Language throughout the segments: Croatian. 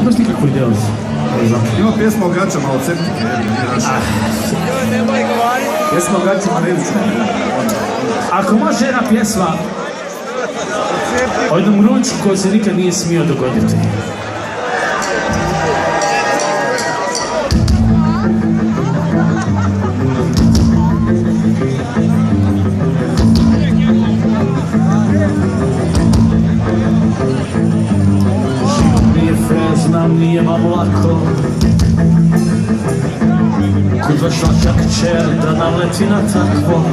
Imaš ti kako ideal? Ima pjesma o gaćama, od septike. Pjesma o gaćama ne vidim. Ako može jedna pjesma o jednom ručku koji se nikad nije smio dogoditi. Znam, nije vam lako kud došla čak kćer da naleti na takvog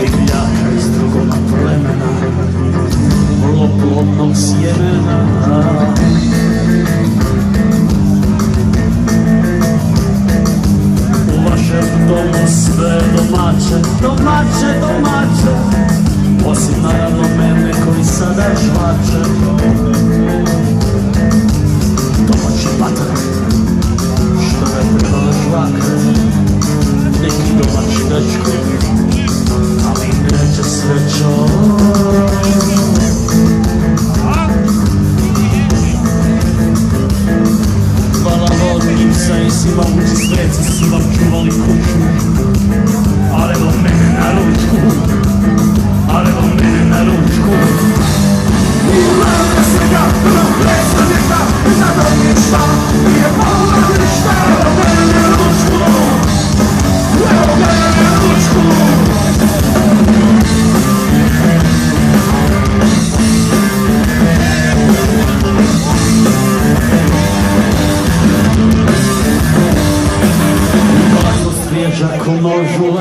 divljaka iz drugog plemena, plodnog sjemena. U vašem domu sve domaće, domaće, domaće, osim naravno mene koji sada žvače. Domaći patak, što ne trebala žvake, neki domaći dečko, ali neće srećo. Hvala vodnim sajsima, uči sveci su vam čuvali kuću, ali evo mene na ručku, ali evo mene na ručku. Uvijek svega, prvog predstavnika, i zato ništa, nije pola ništa. Evo mene na ručku, evo mene na ručku. Glasno svježak u nožu,